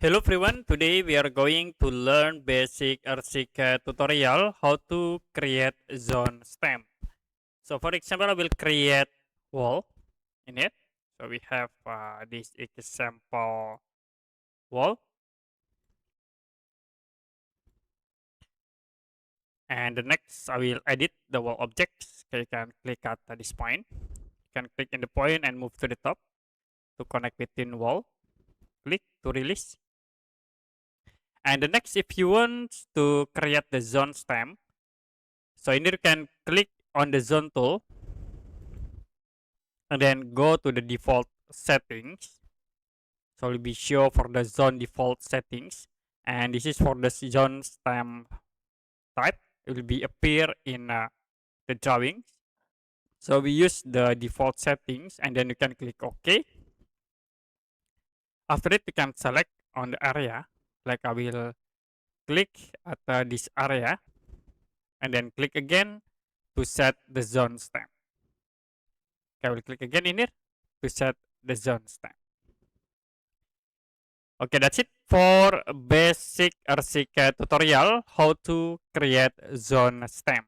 Hello everyone, today we are going to learn basic Archicad tutorial how to create zone stamp. So for example, I will create wall in it. So we have this example wall. And the next I will edit the wall objects. Okay, you can click at this point. You can click in the point and move to the top to connect between wall. Click to release. And the next, if you want to create the zone stamp, so in here you can click on the zone tool and then go to the default settings. So will be show for the zone default settings, and this is for the zone stamp type. It will be appear in the drawings. So we use the default settings and then you can click OK. After it, you can select on the area, like I will click at this area and then click again to set the zone stamp. Okay, I will click again in here to set the zone stamp. Okay, that's it for basic Archicad tutorial how to create zone stamp.